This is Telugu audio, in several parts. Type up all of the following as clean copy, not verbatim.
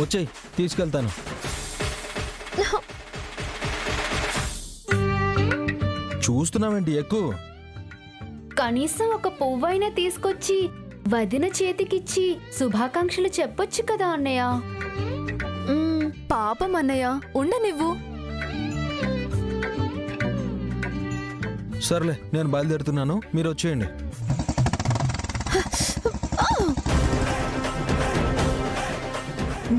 వచ్చేయ్, తీసుకెళ్తాను. చూస్తున్నావేంటి? ఎక్కువ. కనీసం ఒక పువ్వైనా తీసుకొచ్చి వదిన చేతికిచ్చి శుభాకాంక్షలు చెప్పొచ్చు కదా అన్నయ్య. పాపం అన్నయ్య, ఉండనివ్వు. సర్లే, నేను బయలుదేరుతున్నాను, మీరు వచ్చేయండి.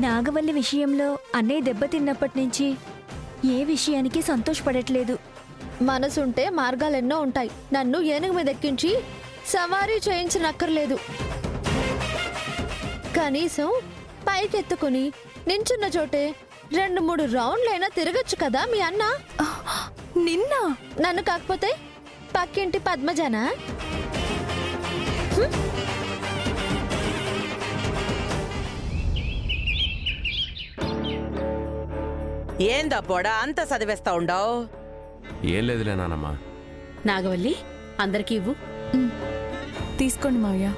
నాగవల్లి విషయంలో అన్నయ్య దెబ్బతిన్నప్పటి నుంచి ఏ విషయానికి సంతోషపడట్లేదు. మనసుంటే మార్గాలెన్నో ఉంటాయి. నన్ను ఏనుగు మీద ఎక్కించి సవారీ చేయించనక్కర్లేదు. కనీసం పైకెత్తుకుని నించున్న చోటే 2-3 రౌండ్లైనా తిరగచ్చు కదా మీ అన్న. నిన్న నన్ను కాకపోతే పక్కింటి పద్మజనా? ఏందా పోడా అంత చదివేస్తా ఉండవు? ఏం లేదులే నానమ్మా. నాగవల్లి, అందరికీ ఇవ్వు. తీసుకోండి మావయ్య.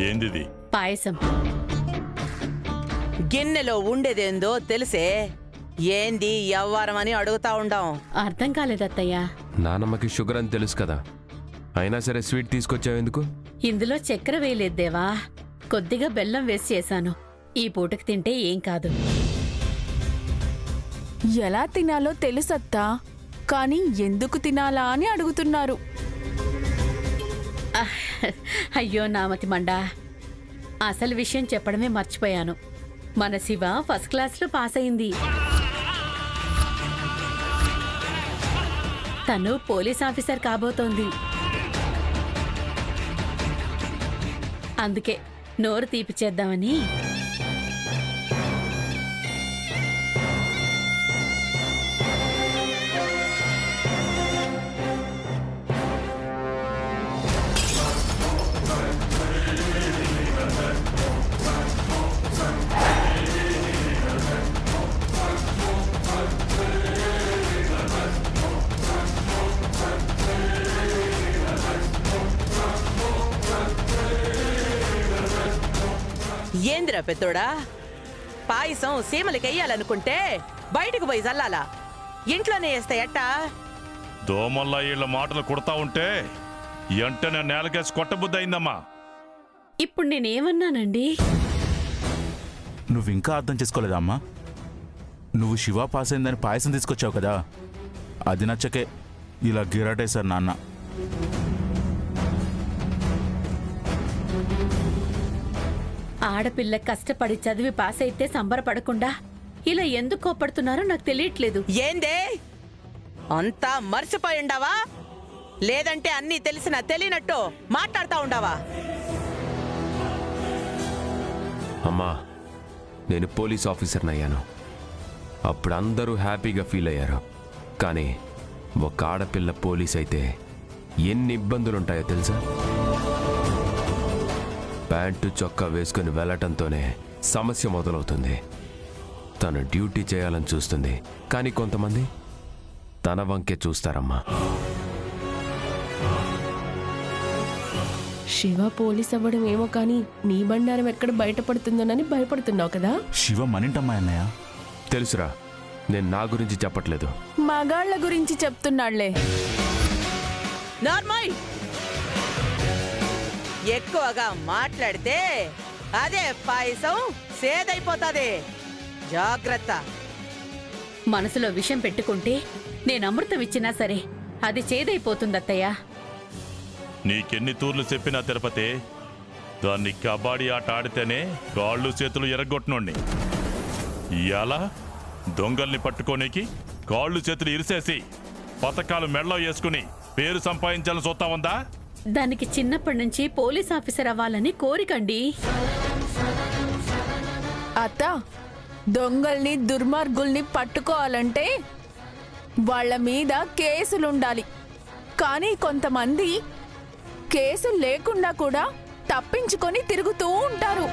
ఏందిది? పాయసం. గిన్నెలో ఉండేదేందో తెలిసే ఏంది ఎవ్వారం అని అడుగుతా ఉండం. అర్థం కాలేదత్తయ్యా. నానమ్మకి షుగర్ అని తెలుసు కదా, అయినా సరే స్వీట్ తీసుకొచ్చావు ఎందుకు? ఇందులో చక్కెర వేయలేదేవా, కొద్దిగా బెల్లం వేసి చేశాను. ఈ పూటకి తింటే ఏం కాదు. ఎలా తినాలో తెలుసత్తా, కానీ ఎందుకు తినాలా అని అడుగుతున్నారు. అయ్యో నామతి మండా, అసలు విషయం చెప్పడమే మర్చిపోయాను. మన శివ ఫస్ట్ క్లాస్లో పాస్ అయింది. తను పోలీస్ ఆఫీసర్ కాబోతోంది. అందుకే నోరు తీపిచేద్దామని. ఏందిరా పెద్దోడా, పాయసం సీమలకెయ్యాలనుకుంటే బయటకు పోయి చల్లాలా, ఇంట్లోనే వేస్తే ఎట్టా? దోమల్లా వీళ్ళ మాటలు కుడతా ఉంటే ఎంటనే నేలకేసి కొట్టబుద్ధి అయిందమ్మా. ఇప్పుడు నేనేమన్నానండి? నువ్వింకా అర్థం చేసుకోలేదమ్మా. నువ్వు శివ పాస్ అయిందని పాయసం తీసుకొచ్చావు కదా, అది నచ్చకే ఇలా గిరాటేశారు నాన్న. ఆడపిల్ల కష్టపడి చదివి పాస్ అయితే సంబరపడకుండా ఇలా ఎందుకు కోప్పడుతున్నారో నాకు తెలియట్లేదు. ఏందే అంతా మర్చిపోయి ఉండావా, లేదంటే అన్నీ తెలిసినా తెలియనట్టు మాట్లాడుతా ఉండావా? అమ్మా, నేను పోలీస్ ఆఫీసర్ని అయ్యాను. అప్పుడు అందరూ హ్యాపీగా ఫీల్ అయ్యారు. కానీ ఒక ఆడపిల్ల పోలీస్ అయితే ఎన్ని ఇబ్బందులుంటాయో తెలుసా? ప్యాంటు చొక్కా వేసుకుని వెళ్ళటంతోనే సమస్య మొదలవుతుంది. తను డ్యూటీ చేయాలని చూస్తుంది, కానీ కొంతమంది తన వంకే చూస్తారమ్మా. శివ పోలీస్ అవ్వడం ఏమో కానీ నీ బండారం ఎక్కడ బయటపడుతుందోనని భయపడుతున్నావు కదా. శివ మనింటమ్మా అన్నయ్య. తెలుసురా, నేను నా గురించి చెప్పట్లేదు, మగాళ్ల గురించి చెప్తున్నాళ్లే. నార్మల్ ఎక్కువగా మాట్లాడితే అదే పాయసం సేదైపోతాది. జాగ్రత్త. మనసులో విషం పెట్టుకుంటే నేను అమృతం ఇచ్చినా సరే అది చేదైపోతుందత్తయ్యా. నీకెన్ని తూర్లు చెప్పినా తిరుపతి, దాన్ని కబడ్డీ ఆట ఆడితేనే కాళ్ళు చేతులు ఎరగొట్టినోడ్ని. ఇయాల దొంగల్ని పట్టుకోనికి కాళ్ళు చేతులు ఇరిసేసి పథకాలు మెడలో వేసుకుని పేరు సంపాదించాలని చూస్తా ఉందా? దానికి చిన్నప్పటి నుంచి పోలీస్ ఆఫీసర్ అవ్వాలని కోరికండి. అత్త, దొంగల్ని దుర్మార్గుల్ని పట్టుకోవాలంటే వాళ్ళ మీద కేసులుండాలి. కానీ కొంతమంది కేసులు లేకుండా కూడా తప్పించుకొని తిరుగుతూ ఉంటారు.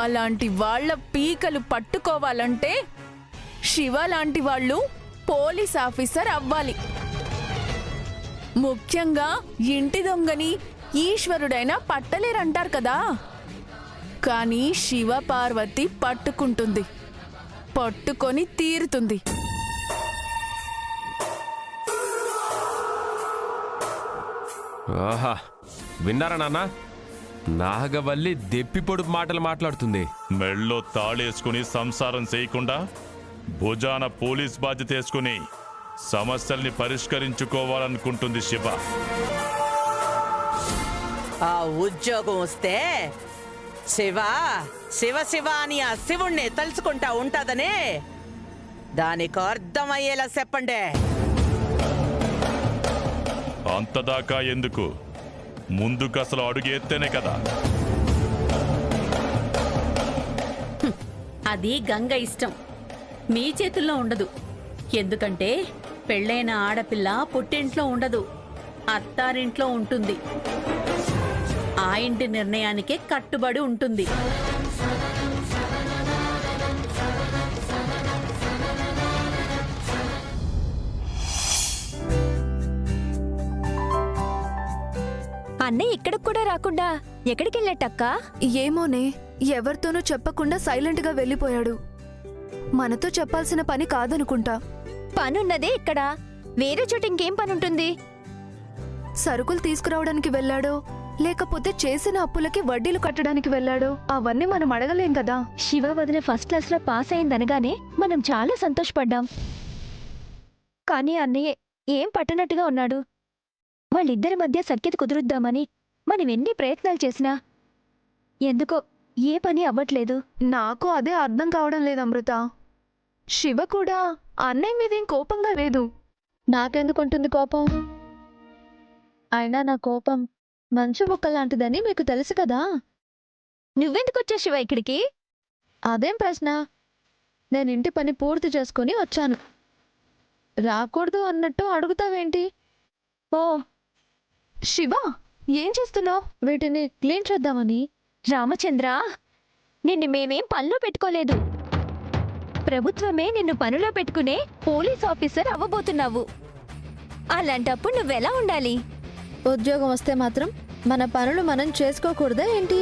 అలాంటి వాళ్ళ పీకలు పట్టుకోవాలంటే శివ లాంటి వాళ్ళు పోలీస్ ఆఫీసర్ అవ్వాలి. ముఖ్యంగా ఇంటి దొంగని ఈశ్వరుడైనా పట్టలేరంటారు కదా. కానీ శివ పార్వతి పట్టుకుంటుంది, పట్టుకొని తీరుతుంది. ఆహా, విన్నారా నాన్న? నాగవల్లి దెప్పిపొడు మాటలు మాట్లాడుతుంది. మెళ్ళో తాళేసుకుని సంసారం చేయకుండా భుజాన పోలీస్ బాధ్యత వేసుకుని సమస్యల్ని పరిష్కరించుకోవాలనుకుంటుంది శివ. ఆ ఉద్యోగం వస్తే శివ శివ శివ అని ఆ శివుణ్ణి తలుచుకుంటా ఉంటదనే దానికి అర్థమయ్యేలా చెప్పండి. అంతదాకా ఎందుకు? ముందుకు అసలు అడుగు ఎత్తేనే కదా. అది గంగ ఇష్టం, మీ చేతుల్లో ఉండదు. ఎందుకంటే పెళ్ళైన ఆడపిల్ల పుట్టింట్లో ఉండదు, అత్తారింట్లో ఉంటుంది. ఆ ఇంటి నిర్ణయానికే కట్టుబడి ఉంటుంది. అన్నయ్య ఇక్కడికి కూడా రాకుండా ఎక్కడికి వెళ్ళేటక్కా? ఏమోనే, ఎవరితోనూ చెప్పకుండా సైలెంట్గా వెళ్ళిపోయాడు. మనతో చెప్పాల్సిన పని కాదనుకుంటా. పనున్నదే ఇక్కడ, వేరే చోట ఇంకేం పనుంటుంది? సరుకులు తీసుకురావడానికి వెళ్ళాడో లేకపోతే చేసిన అప్పులకి వడ్డీలు కట్టడానికి వెళ్ళాడో అవన్నీ మనం అడగలేం కదా. శివ వదిన ఫస్ట్ క్లాస్లో పాస్ అయిందనగానే మనం చాలా సంతోషపడ్డాం. కానీ అన్నయ్య ఏం పట్టనట్టుగా ఉన్నాడు. వాళ్ళిద్దరి మధ్య సఖ్యత కుదురుద్దామని మనం ఎన్ని ప్రయత్నాలు చేసినా ఎందుకో ఏ పని అవ్వట్లేదు. నాకు అదే అర్థం కావడం లేదు అమృత. శివ కూడా అన్నయ్య మీదేం కోపంగా లేదు. నాకెందుకుంటుంది కోపం? అయినా నా కోపం మంచు ముక్క లాంటిదని మీకు తెలుసు కదా. నువ్వెందుకు వచ్చా శివ ఇక్కడికి? అదేం ప్రశ్న? నేను ఇంటి పని పూర్తి చేసుకుని వచ్చాను. రాకూడదు అన్నట్టు అడుగుతావేంటి? ఓ శివ, ఏం చేస్తున్నావు? వీటిని క్లీన్ చేద్దామని. రామచంద్ర, నిన్ను మేమేం పనిలో పెట్టుకోలేదు. ప్రభుత్వమే నిన్ను పనిలో పెట్టుకునే పోలీస్ ఆఫీసర్ అవ్వబోతున్నావు. అలాంటప్పుడు నువ్వెలా ఉండాలి? ఉద్యోగం వస్తే మాత్రం మన పనులు మనం చేసుకోకూడదా ఏంటి?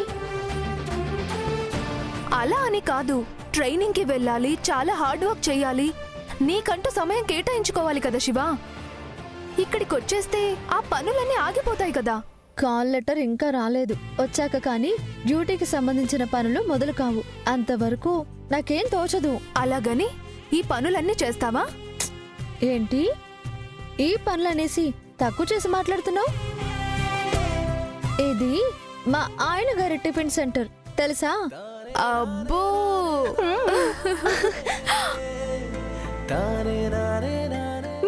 అలా అని కాదు, ట్రైనింగ్కి వెళ్ళాలి, చాలా హార్డ్ వర్క్ చేయాలి, నీకంటూ సమయం కేటాయించుకోవాలి కదా శివ. ఇక్కడికి వచ్చేస్తే ఆ పనులన్నీ ఆగిపోతాయి కదా. కాల్ లెటర్ ఇంకా రాలేదు, వచ్చాక కానీ డ్యూటీకి సంబంధించిన పనులు మొదలు కావు. అంతవరకు నాకేం తోచదు. అలాగని ఈ పనులన్నీ చేస్తావా ఏంటి? ఈ పనులనేసి తక్కువ చేసి మాట్లాడుతున్నావు? ఇది మా ఆయన గారి టిఫిన్ సెంటర్ తెలుసా? అబ్బో,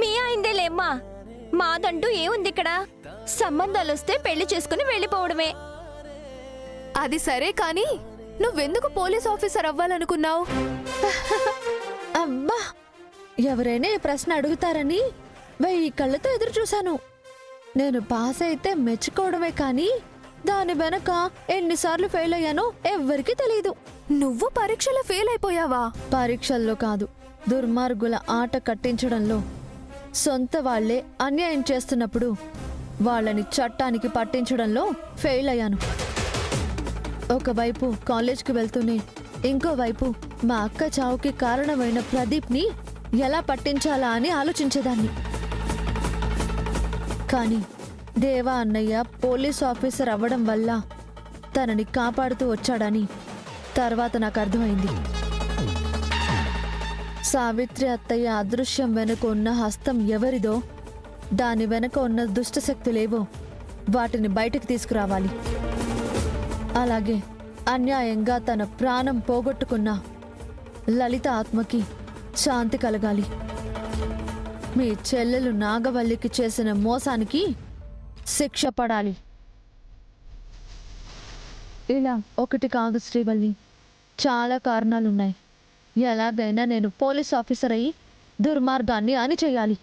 మీ ఆయనదేలేమ్మా, మాదంటూ ఏముంది ఇక్కడ? సంబంధాలొస్తే పెళ్లి చేసుకుని వెళ్ళిపోవడమే. అది సరే కానీ నువ్వెందుకు పోలీస్ ఆఫీసర్ అవ్వాలనుకున్నావు? అబ్బా, ఎవరైనా ఈ ప్రశ్న అడుగుతారని 1000 కళ్ళతో ఎదురు చూశాను. నేను పాస్ అయితే మెచ్చుకోవడమే కానీ దాని వెనక ఎన్నిసార్లు ఫెయిల్ అయ్యానో ఎవ్వరికీ తెలీదు. నువ్వు పరీక్షలో ఫెయిల్ అయిపోయావా? పరీక్షల్లో కాదు, దుర్మార్గుల ఆట కట్టించడంలో. సొంత వాళ్లే అన్యాయం చేస్తున్నప్పుడు వాళ్ళని చట్టానికి పట్టించడంలో ఫెయిల్ అయ్యాను. ఒకవైపు కాలేజ్కి వెళ్తూనే ఇంకోవైపు మా అక్క చావుకి కారణమైన ప్రదీప్ని ఎలా పట్టించాలా అని ఆలోచించేదాన్ని. కానీ దేవా అన్నయ్య పోలీస్ ఆఫీసర్ అవ్వడం వల్ల తనని కాపాడుతూ వచ్చాడని తర్వాత నాకు అర్థమైంది. సావిత్రి అత్తయ్య అదృశ్యం వెనుక ఉన్న హస్తం ఎవరిదో, దాని వెనుక ఉన్న దుష్టశక్తులేవో వాటిని బయటకు తీసుకురావాలి. అలాగే అన్యాయంగా తన ప్రాణం పోగొట్టుకున్న లలిత ఆత్మకి శాంతి కలగాలి. మీ చెల్లెలు నాగవల్లికి చేసిన మోసానికి శిక్ష పడాలి. ఇలా ఒకటి కాదు శ్రీవల్లి, చాలా కారణాలున్నాయి. ఎలాగైనా నేను పోలీస్ ఆఫీసర్ అయ్యి దుర్మార్గాన్ని అణిచేయాలి.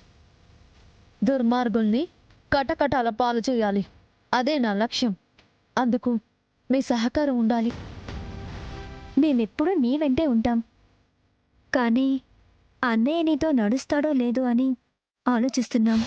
దుర్మార్గుల్ని కటకటాల పాలు చేయాలి. అదే నా లక్ష్యం. అందుకు మీ సహకారం ఉండాలి. మేమెప్పుడూ నీ వెంటే ఉంటాం. కానీ అన్నయ్య నీతో నడుస్తాడో లేదో అని ఆలోచిస్తున్నాం.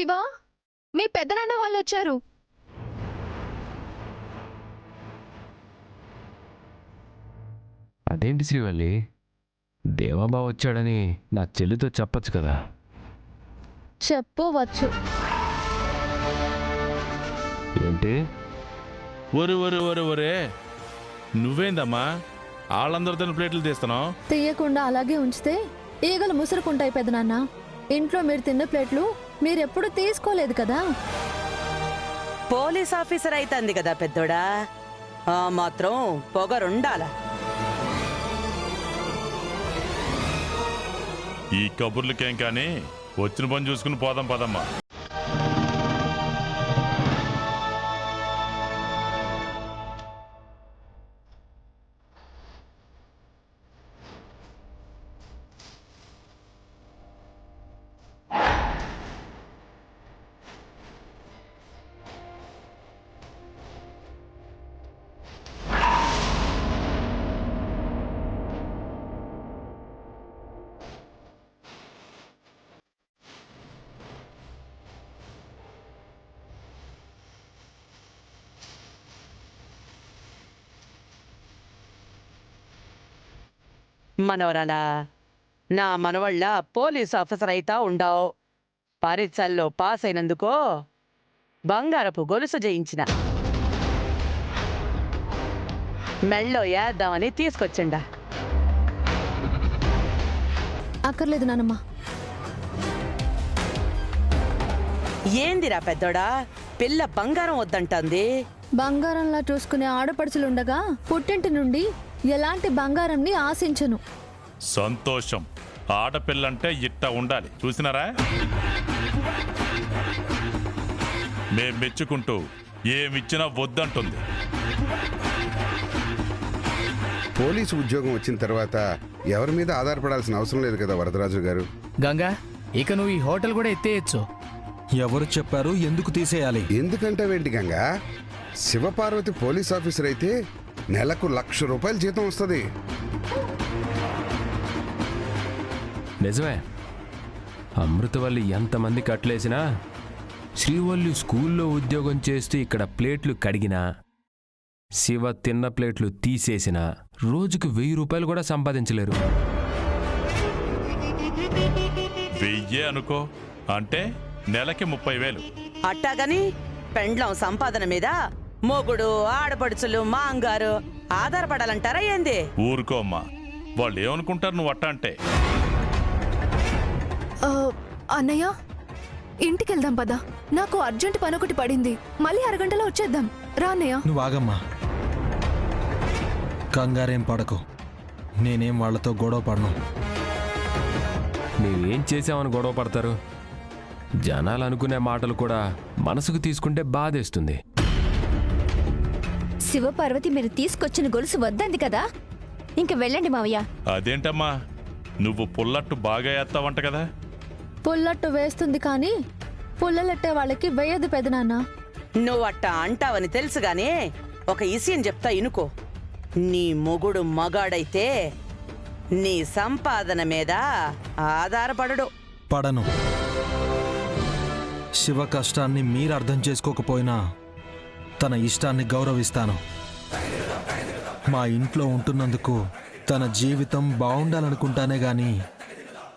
శివ, మీ పెద్దనాన్న వాళ్ళు వచ్చారు. అదేంటి శ్రీవల్లి, దేవాబావ వచ్చాడని నా చెల్లితో చెప్పొచ్చు కదా. చెప్పవచ్చు. ఏంటి? ఒరే నువ్వేందమ్మా వాళ్ళందరితో ప్లేట్లు తీస్తున్నావు? తీయకుండా అలాగే ఉంచితే ఈగలు ముసురుకుంటాయి పెదనాన్న. ఇంట్లో మీరు తిన్న ప్లేట్లు మీరెప్పుడు తీసుకోలేదు కదా. పోలీస్ ఆఫీసర్ అయితంది కదా పెద్దోడా, ఆ మాత్రం పొగరుండాల. ఈ కబుర్లకేం కానీ వచ్చిన పని చూసుకుని పోదాం పదమ్మా. మనవరాలా, నా మనవళ్ళ పోలీస్ ఆఫీసర్ అయితా ఉండావు. పరీక్షల్లో పాస్ అయినందుకో బంగారపు గొలుసు జయించిన. మెళ్ళో వేద్దామని తీసుకొచ్చిండా. అక్కర్లేదు నానమ్మ. ఏందిరా పెద్దోడా, పిల్ల బంగారం వద్దంటుంది. బంగారంలా చూసుకునే ఆడపడుచులుండగా పుట్టింటి నుండి ఎలాంటి బంగారంని ఆశించను. సంతోషం. ఆడపిల్లంటే ఇట్ట ఉండాలి, చూసినారా? మేం మెచ్చుకుంటూ ఏమిచ్చినా వద్దంటుంది. పోలీసు ఉద్యోగం వచ్చిన తర్వాత ఎవరి మీద ఆధారపడాల్సిన అవసరం లేదు కదా వరదరాజు గారు. గంగా, ఇక నువ్వు ఈ హోటల్ కూడా ఎత్తేయచ్చు. ఎవరు చెప్పారు ఎందుకు తీసేయాలి? ఎందుకంటావేంటి గంగా? శివపార్వతి పోలీస్ ఆఫీసర్ అయితే నెలకు 1,00,000 రూపాయల జీతం వస్తుంది. నిజమే. అమృతవల్లి ఎంతమంది కట్లేసినా, శ్రీవల్లి స్కూల్లో ఉద్యోగం చేస్తూ ఇక్కడ ప్లేట్లు కడిగినా, శివ తిన్న ప్లేట్లు తీసేసినా రోజుకు 1,000 రూపాయలు కూడా సంపాదించలేరు. 1000 అనుకో, అంటే నెలకి 30,000. అట్టాగని పెండ్లం సంపాదన మీద మొగుడు, ఆడపడుచులు, మాంగారు ఆధారపడాలంటారా ఏంది? ఊరుకో అమ్మా, వాళ్ళు ఏమనుకుంటారు నువ్వు అట్ట అంటే. అన్నయ్య, ఇంటికెళ్దాం పదా. నాకు అర్జెంట్ పని ఒకటి పడింది. మళ్ళీ అరగంటలో వచ్చేద్దాం. రా అన్నయ్య. నువ్వు ఆగమ్మా, కంగారేం పడకు. నేనేం వాళ్ళతో గొడవ పడను. మేమేం చేసామని గొడవ పడతారు? జనాలు అనుకునే మాటలు కూడా మనసుకు తీసుకుంటే బాధేస్తుంది. శివపార్వతి మీరు తీసుకొచ్చిన గొలుసు వద్దంది కదా, ఇంక వెళ్ళండి మావయ్య. అదేంటమ్మా, నువ్వు పుల్లట్టు బాగా వేస్తావంట కదా? పుల్లట్టు వేస్తుంది కానీ పుల్లలెట్టే వాళ్ళకి వేయదు పెదనాన్న. నువ్వు అట్ట అంటావని తెలుసు గాని ఒక విషయం చెప్తా ఇనుకో. నీ మొగుడు మగాడైతే నీ సంపాదన మీద ఆధారపడడు. పడను. శివ కష్టాన్ని మీరు అర్థం చేసుకోకపోయినా తన ఇష్టాన్ని గౌరవిస్తాను. మా ఇంట్లో ఉంటున్నందుకు తన జీవితం బాగుండాలనుకుంటానే గాని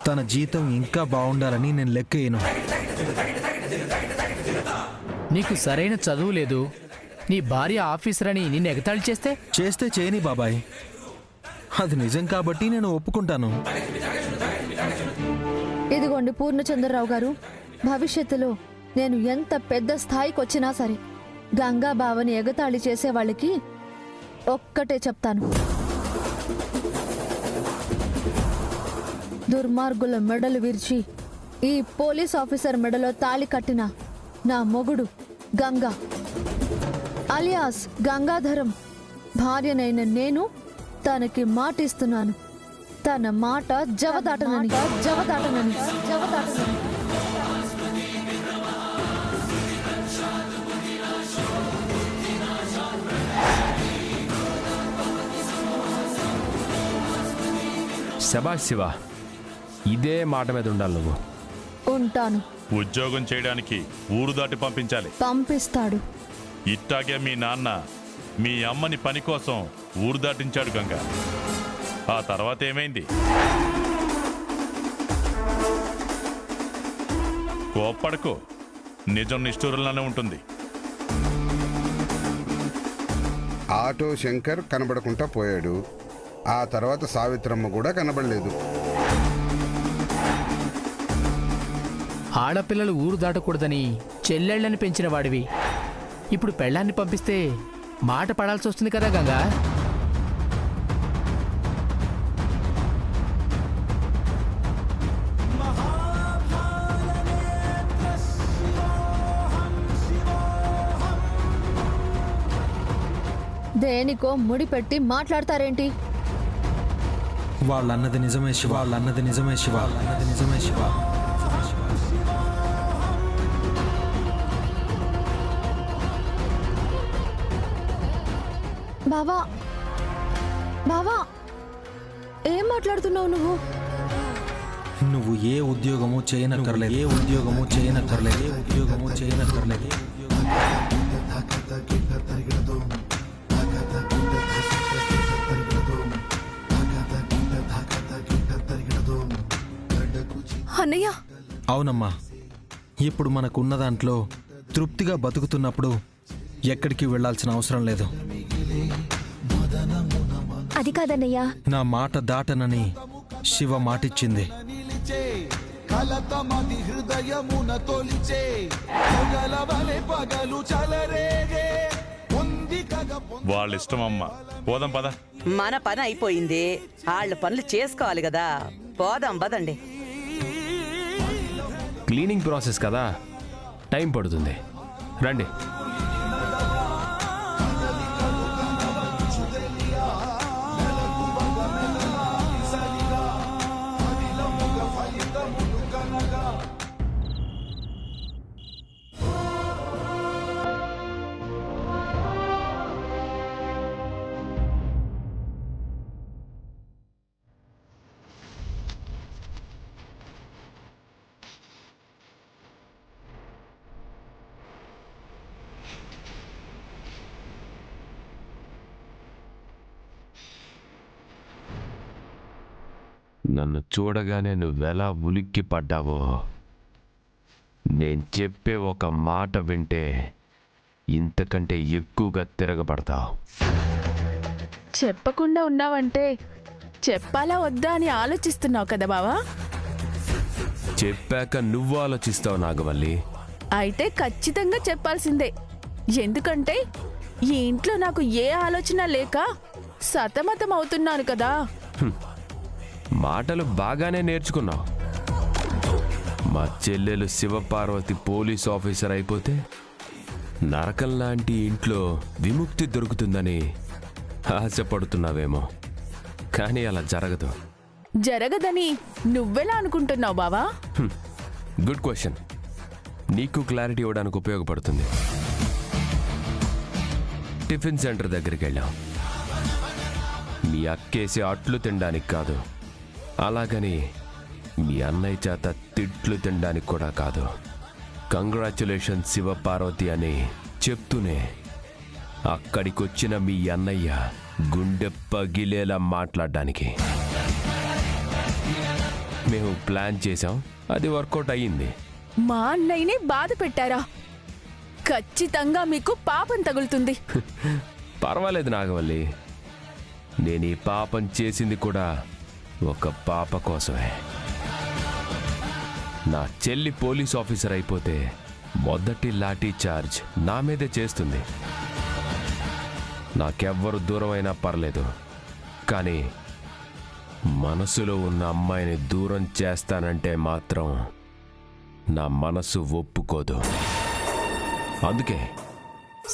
తన జీతం ఇంకా బాగుండాలని నేను లెక్కయ్యను. నీకు సరైన చదువు లేదు, నీ భార్య ఆఫీసర్ అని నిన్ను ఎగతాళి చేస్తే చేయని బాబాయ్, అది నిజం కాబట్టి నేను ఒప్పుకుంటాను. ఇదిగోండి పూర్ణచంద్రరావు గారు, భవిష్యత్తులో నేను ఎంత పెద్ద స్థాయికి వచ్చినా సరే గంగా బావని ఎగతాళి చేసే వాళ్ళకి ఒక్కటే చెప్తాను. దుర్మార్గుల మెడలు విరిచి ఈ పోలీస్ ఆఫీసర్ మెడలో తాళి కట్టిన నా మొగుడు గంగా అలియాస్ గంగాధరం భార్యనైన నేను తనకి మాటిస్తున్నాను. తన మాట జవదాటనని. శభాష్ శివ, ఇదే మాట మీద ఉండాలి నువ్వు. ఉంటాను. ఉద్యోగం చేయడానికి ఊరు దాటి పంపించాలి. పంపిస్తాడు. ఇట్టాగే మీ నాన్న మీ అమ్మని పని కోసం ఊరు దాటించాడు గంగా. ఆ తర్వాత ఏమైంది? కోప్పడకు, నిజం నిష్ఠూరంలోనే ఉంటుంది. ఆటో శంకర్ కనబడకుండా పోయాడు. ఆ తర్వాత సావిత్రమ్మ కూడా కనబడలేదు. ఆడపిల్లలు ఊరు దాటకూడదని చెల్లెళ్ళని పెంచిన వాడివి ఇప్పుడు పెళ్ళాన్ని పంపిస్తే మాట పడాల్సి వస్తుంది కదా గంగా. దేనికో ముడి పెట్టి మాట్లాడతారేంటి? వాళ్ళన్నది నిజమే శివ, వాళ్ళన్నది నిజమే శివ, వాళ్ళన్నది నిజమే శివ. బావా, బావా, ఏం మాట్లాడుతున్నావు నువ్వు? నువ్వు ఏ ఉద్యోగము చేయనక్కర్లేదు, ఏ ఉద్యోగము చేయనక్కర్లేదు, ఏ ఉద్యోగము చేయనక్కర్లేదు. అన్నయ్య, అవునమ్మా, ఇప్పుడు మనకున్న దాంట్లో తృప్తిగా బతుకుతున్నప్పుడు ఎక్కడికి వెళ్ళాల్సిన అవసరం లేదు. అది కాదన్నయ్య, నా మాట దాటనని శివ మాటిచ్చింది. వాళ్ళ ఇష్టం అమ్మా. పోదాం పద. మన పని అయిపోయింది, వాళ్ళ పనులు చేసుకోవాలి కదా. పోదాం పదండి. క్లీనింగ్ ప్రాసెస్ కదా, టైం పడుతుంది. రండి. నన్ను చూడగానే నువ్వెలా ఉలిక్కి పడ్డావో, నేను చెప్పే ఒక మాట వింటే ఇంతకంటే ఎక్కువగా తిరగబడతావు. చెప్పకుండా ఉన్నావంటే చెప్పాలా వద్దా అని ఆలోచిస్తున్నావు కదా బావా. చెప్పాక నువ్వు ఆలోచిస్తావు నాగవల్లి. అయితే ఖచ్చితంగా చెప్పాల్సిందే. ఎందుకంటే ఈ ఇంట్లో నాకు ఏ ఆలోచన లేక సతమతం అవుతున్నాను కదా. మాటలు బాగానే నేర్చుకున్నావు. మా చెల్లెలు శివపార్వతి పోలీస్ ఆఫీసర్ అయిపోతే నరకం లాంటి ఇంట్లో విముక్తి దొరుకుతుందని ఆశపడుతున్నావేమో, కానీ అలా జరగదు. జరగదని నువ్వెలా అనుకుంటున్నావు బావా? Good question. నీకు క్లారిటీ ఇవ్వడానికి ఉపయోగపడుతుంది. టిఫిన్ సెంటర్ దగ్గరికి వెళ్ళాం. మీ అక్కేసి అట్లు తినడానికి కాదు, అలాగని మీ అన్నయ్య చేత తిట్లు తినడానికి కూడా కాదు. కంగ్రాచ్యులేషన్ శివపార్వతి అని చెప్తూనే అక్కడికొచ్చిన మీ అన్నయ్య గుండె పగిలేలా మాట్లాడడానికి. మేము ప్లాన్ చేసాం, అది వర్కౌట్ అయ్యింది. మా అన్నయ్యని బాధ పెట్టారా? ఖచ్చితంగా మీకు పాపం తగులుతుంది. పర్వాలేదు నాగవల్లి, నేను ఈ పాపం చేసింది కూడా ఒక పాప కోసమే. నా చెల్లి పోలీస్ ఆఫీసర్ అయిపోతే మొదటి లాఠీ చార్జ్ నా మీదే చేస్తుంది. నాకెవ్వరు దూరమైనా పర్లేదు, కానీ మనసులో ఉన్న అమ్మాయిని దూరం చేస్తానంటే మాత్రం నా మనసు ఒప్పుకోదు. అందుకే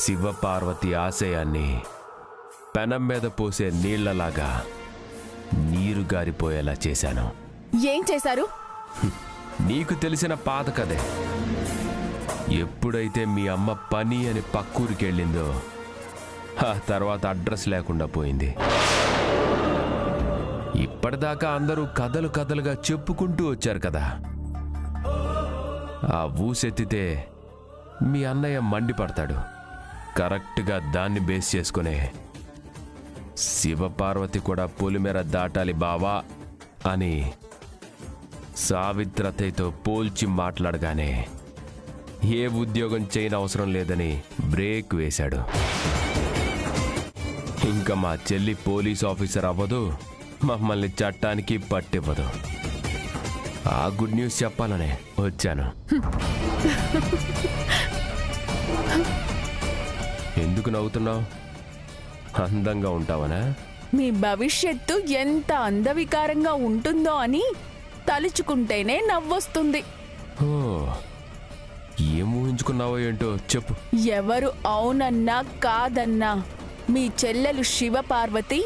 శివపార్వతి ఆశయాన్ని పెనం మీద పోసే నీళ్లలాగా నీరు గారిపోయేలా చేశాను. ఏం చేశారు? నీకు తెలిసిన పాత కదే. ఎప్పుడైతే మీ అమ్మ పని అని పక్కూరికి వెళ్ళిందో ఆ తర్వాత అడ్రస్ లేకుండా పోయింది. ఇప్పటిదాకా అందరూ కథలు కథలుగా చెప్పుకుంటూ వచ్చారు కదా. ఆ ఊసెత్తితే మీ అన్నయ్య మండిపడతాడు. కరెక్ట్గా దాన్ని బేస్ చేసుకునే శివపార్వతి కూడా పొలిమేర దాటాలి బావా అని సావిత్రతతో పోల్చి మాట్లాడగానే ఏ ఉద్యోగం చేయని అవసరం లేదని బ్రేక్ వేశాడు. ఇంకా మా చెల్లి పోలీస్ ఆఫీసర్ అవ్వదు, మమ్మల్ని చట్టానికి పట్టివ్వదు. ఆ గుడ్ న్యూస్ చెప్పాలనే వచ్చాను. ఎందుకు నవ్వుతున్నావు? అందంగా ఉంటావనా? మీ భవిష్యత్తు ఎంత అందవికారంగా ఉంటుందో అని తలుచుకుంటేనే నవ్వొస్తుంది. ఓ, ఏం ఊహించుకున్నావో ఏంటో చెప్పు. ఎవరు అవునన్నా కాదన్నా మీ చెల్లెలు శివపార్వతి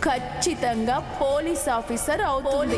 ఖచ్చితంగా పోలీస్ ఆఫీసర్ అవుతుంది.